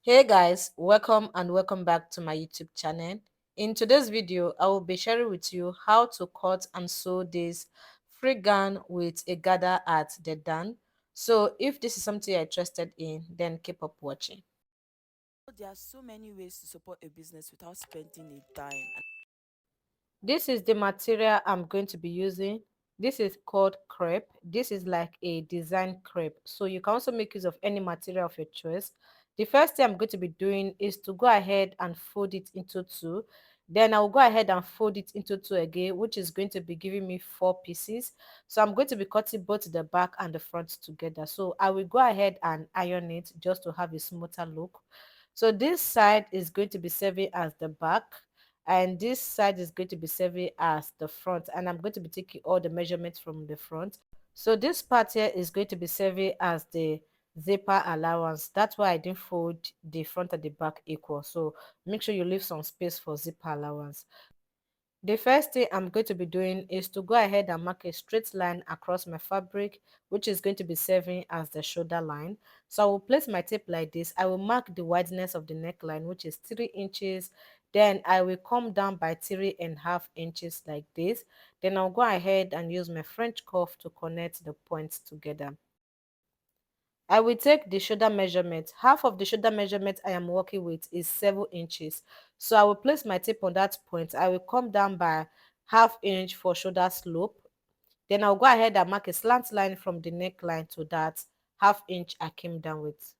Hey guys, welcome back to my YouTube channel. In today's video, I will be sharing with you how to cut and sew this free gown with a gather at the dan. So if this is something you're interested in, then keep up watching. There are so many ways to support a business without spending a dime. This is the material I'm going to be using. This is called crepe. This is like a design crepe. So you can also make use of any material of your choice. The first thing I'm going to be doing is to go ahead and fold it into two. Then I'll go ahead and fold it into two again, which is going to be giving me 4 pieces. So I'm going to be cutting both the back and the front together. So I will go ahead and iron it just to have a smoother look. So this side is going to be serving as the back, and this side is going to be serving as the front, and I'm going to be taking all the measurements from the front. So this part here is going to be serving as the zipper allowance. That's why I didn't fold the front and the back equal, so make sure you leave some space for zipper allowance. The first thing I'm going to be doing is to go ahead and mark a straight line across my fabric, which is going to be serving as the shoulder line. So I will place my tape like this. I will mark the wideness of the neckline, which is 3 inches. Then I will come down by 3.5 inches like this. Then I'll go ahead and use my French cuff to connect the points together. I will take the shoulder measurement. Half of the shoulder measurement I am working with is 7 inches. So I will place my tape on that point. I will come down by half inch for shoulder slope. Then I'll go ahead and mark a slant line from the neckline to that half inch I came down with.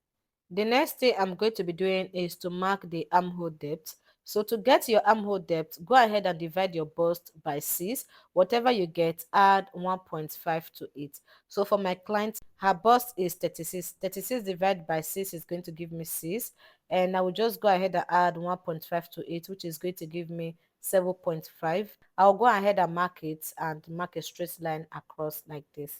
The next thing I'm going to be doing is to mark the armhole depth. So to get your armhole depth, go ahead and divide your bust by 6. Whatever you get, add 1.5 to it. So for my client, her bust is 36. 36 divided by 6 is going to give me 6. And I will just go ahead and add 1.5 to it, which is going to give me 7.5. I'll go ahead and mark it and mark a straight line across like this.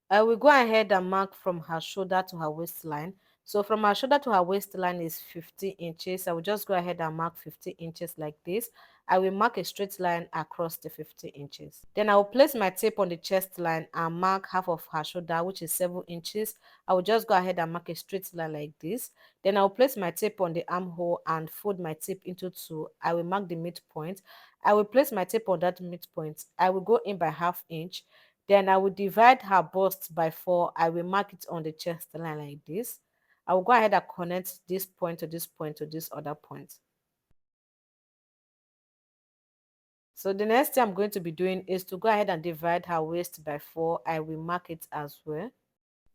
I will go ahead and mark from her shoulder to her waistline. So from her shoulder to her waistline is 15 inches. I will just go ahead and mark 15 inches like this. I will mark a straight line across the 15 inches. Then I will place my tape on the chest line and mark half of her shoulder, which is 7 inches. I will just go ahead and mark a straight line like this. Then I will place my tape on the armhole and fold my tape into two. I will mark the midpoint. I will place my tape on that midpoint. I will go in by half inch. Then I will divide her bust by 4. I will mark it on the chest line like this. I will go ahead and connect this point to this point to this other point. So the next thing I'm going to be doing is to go ahead and divide her waist by 4. I will mark it as well.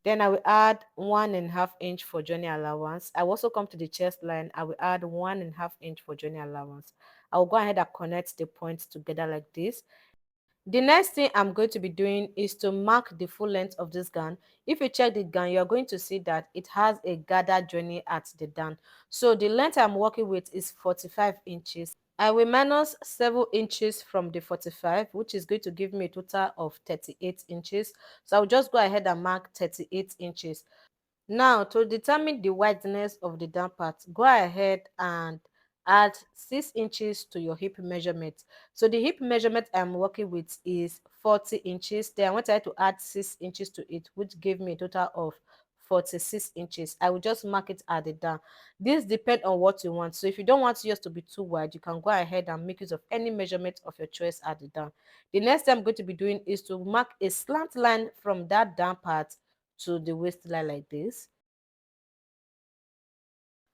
Then I will add 1.5 inch for journey allowance. I will also come to the chest line. I will add 1.5 inch for journey allowance. I will go ahead and connect the points together like this. The next thing I'm going to be doing is to mark the full length of this gown. If you check the gown, you're going to see that it has a gather journey at the down. So the length I'm working with is 45 inches. I will minus 7 inches from the 45, which is going to give me a total of 38 inches. So I'll just go ahead and mark 38 inches. Now, to determine the wideness of the down part, go ahead and add 6 inches to your hip measurement. So the hip measurement I'm working with is 40 inches. Then I wanted to add 6 inches to it, which gave me a total of 46 inches. I will just mark it at the down. This depends on what you want. So if you don't want yours to be too wide, you can go ahead and make use of any measurement of your choice at the down. The next thing I'm going to be doing is to mark a slant line from that down part to the waistline like this.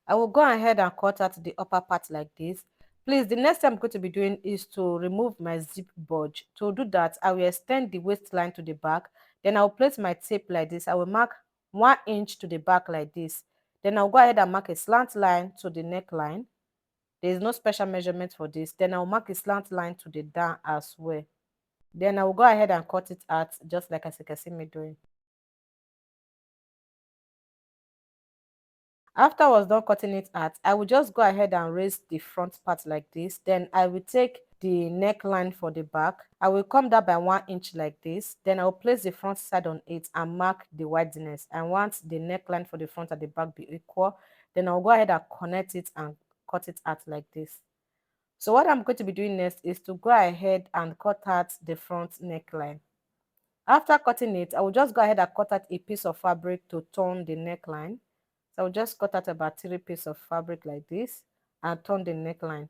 I will go ahead and cut out the upper part like this. Please, the next thing I'm going to be doing is to remove my zip budge. To do that, I will extend the waistline to the back. Then I'll place my tape like this. I will mark 1 inch to the back like this. Then I'll go ahead and mark a slant line to the neckline. There is no special measurement for this. Then I'll mark a slant line to the down as well. Then I will go ahead and cut it out just like as you can see me doing. After I was done cutting it out, I will just go ahead and raise the front part like this. Then I will take the neckline for the back. I will come down by 1 inch like this. Then I will place the front side on it and mark the wideness. I want the neckline for the front and the back be equal. Then I'll go ahead and connect it and cut it out like this. So what I'm going to be doing next is to go ahead and cut out the front neckline. After cutting it, I will just go ahead and cut out a piece of fabric to turn the neckline. So I'll just cut out about 3 pieces of fabric like this and turn the neckline.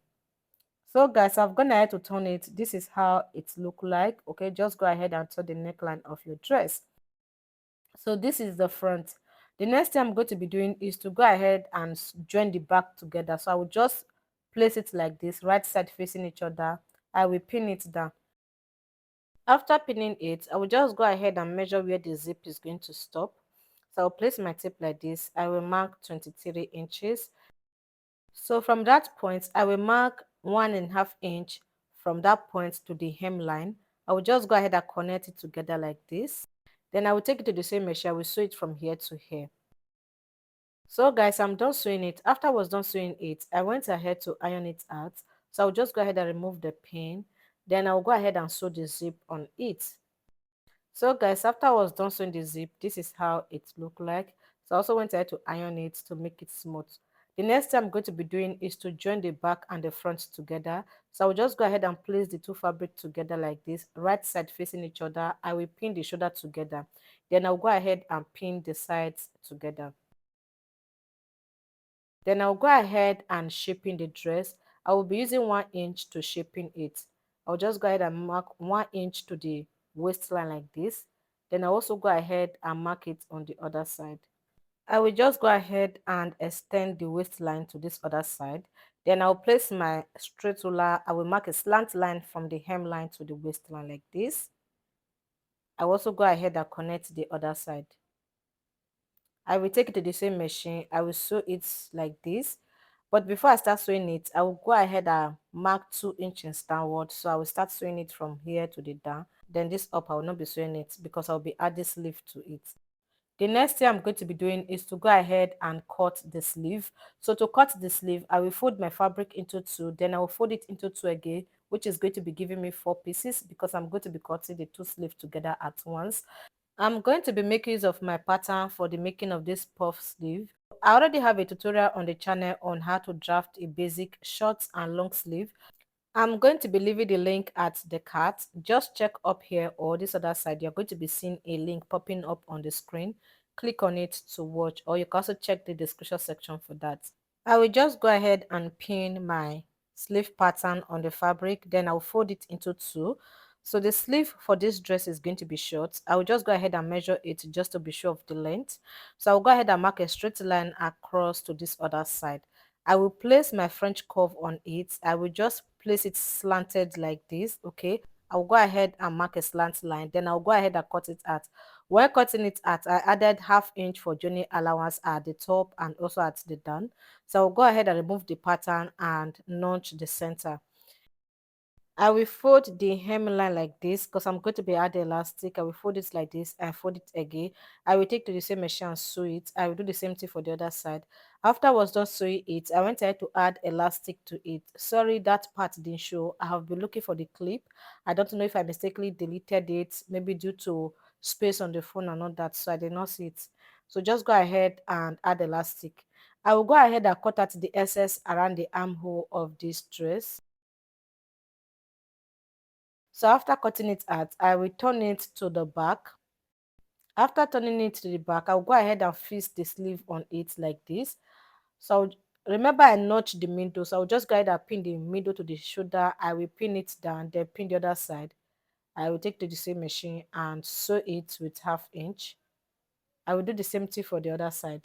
So guys, I've gone ahead to turn it. This is how it look like. Okay, just go ahead and turn the neckline of your dress. So this is the front. The next thing I'm going to be doing is to go ahead and join the back together. So I will just place it like this, right side facing each other. I will pin it down. After pinning it, I will just go ahead and measure where the zip is going to stop. So I'll place my tape like this. I will mark 23 inches. So from that point, I will mark 1.5 inch from that point to the hemline. I will just go ahead and connect it together like this. Then I will take it to the same machine. I will sew it from here to here. So guys, I'm done sewing it. After I was done sewing it, I went ahead to iron it out. So I'll just go ahead and remove the pin. Then I'll go ahead and sew the zip on it. So guys, after I was done sewing the zip, this is how it looked like. So I also went ahead to iron it to make it smooth. The next thing I'm going to be doing is to join the back and the front together. So I'll just go ahead and place the two fabric together like this, right side facing each other. I will pin the shoulder together. Then I'll go ahead and pin the sides together. Then I'll go ahead and shaping the dress. I will be using 1 inch to shaping it. I'll just go ahead and mark 1 inch to the waistline like this. Then I'll also go ahead and mark it on the other side. I will just go ahead and extend the waistline to this other side. Then I'll place my straight ruler. I will mark a slant line from the hemline to the waistline like this. I will also go ahead and connect the other side. I will take it to the same machine. I will sew it like this. But before I start sewing it, I will go ahead and mark 2 inches downward. So I will start sewing it from here to the down. Then this up, I will not be sewing it because I'll be adding sleeve to it. The next thing I'm going to be doing is to go ahead and cut the sleeve. So to cut the sleeve, I will fold my fabric into two. Then I will fold it into two again, which is going to be giving me 4 pieces because I'm going to be cutting the two sleeves together at once. I'm going to be making use of my pattern for the making of this puff sleeve. I already have a tutorial on the channel on how to draft a basic short and long sleeve. I'm going to be leaving the link at the card. Just check up here or this other side. You're going to be seeing a link popping up on the screen. Click on it to watch, or you can also check the description section for that. I will just go ahead and pin my sleeve pattern on the fabric. Then I'll fold it into two. So the sleeve for this dress is going to be short. I will just go ahead and measure it just to be sure of the length. So I'll go ahead and mark a straight line across to this other side. I will place my French curve on it. I will just place it slanted like this. Okay, I'll go ahead and mark a slant line. Then I'll go ahead and cut it out. While cutting it out, I added 1/2 inch for joining allowance at the top and also at the down. So I'll go ahead and remove the pattern and notch the center. I will fold the hemline like this because I'm going to be adding elastic. I will fold it like this and fold it again. I will take to the same machine and sew it. I will do the same thing for the other side. After I was done sewing it, I went ahead to add elastic to it. Sorry, that part didn't show. I have been looking for the clip. I don't know if I mistakenly deleted it, maybe due to space on the phone and all that, so I did not see it. So just go ahead and add elastic. I will go ahead and cut out the excess around the armhole of this dress. So after cutting it out, I will turn it to the back. After turning it to the back, I'll go ahead and fix the sleeve on it like this. So remember I notched the middle, so I'll just go ahead and pin the middle to the shoulder. I will pin it down, then pin the other side. I will take to the same machine and sew it with 1/2 inch. I will do the same thing for the other side.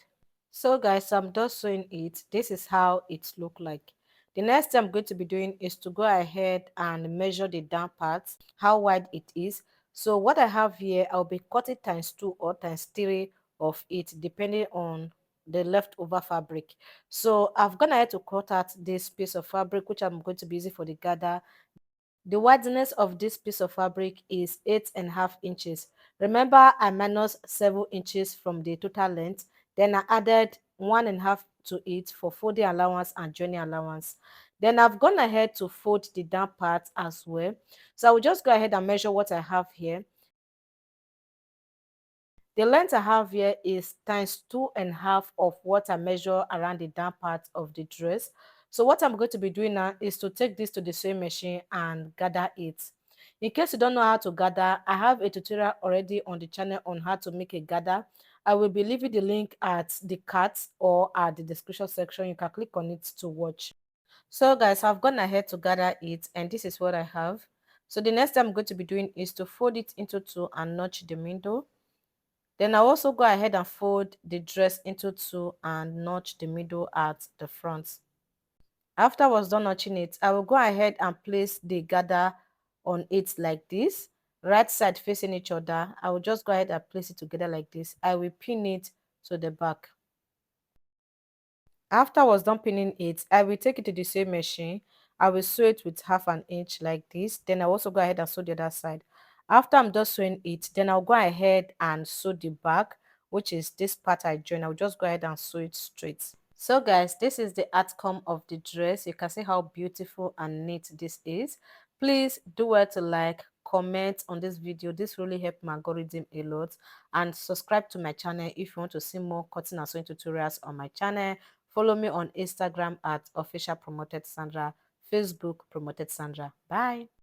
So guys, I'm just sewing it. This is how it look like. The next thing I'm going to be doing is to go ahead and measure the down part, how wide it is. So what I have here, I'll be cutting ×2 or ×3 of it, depending on the leftover fabric. So I've gone ahead to cut out this piece of fabric, which I'm going to be using for the gather. The wideness of this piece of fabric is 8.5 inches. Remember, I minus 7 inches from the total length. Then I added 1.5 to it for folding allowance and joining allowance. Then I've gone ahead to fold the down part as well. So I will just go ahead and measure what I have here. The length I have here is ×2.5 of what I measure around the down part of the dress. So what I'm going to be doing now is to take this to the sewing machine and gather it. In case you don't know how to gather, I have a tutorial already on the channel on how to make a gather. I will be leaving the link at the cards or at the description section. You can click on it to watch. So guys, I've gone ahead to gather it, and this is what I have. So the next thing I'm going to be doing is to fold it into two and notch the middle. Then I'll also go ahead and fold the dress into two and notch the middle at the front. After I was done notching it, I will go ahead and place the gather on it like this, right side facing each other. I will just go ahead and place it together like this. I will pin it to the back. After I was done pinning it, I will take it to the same machine. I will sew it with 1/2 inch like this. Then I'll also go ahead and sew the other side. After I'm done sewing it, then I'll go ahead and sew the back, which is this part I joined. I'll just go ahead and sew it straight. So guys, this is the outcome of the dress. You can see how beautiful and neat this is. Please do well to like, comment on this video. This really helped my algorithm a lot. And subscribe to my channel if you want to see more cutting and sewing tutorials on my channel. Follow me on Instagram at official promoted Sandra, Facebook promoted Sandra. Bye.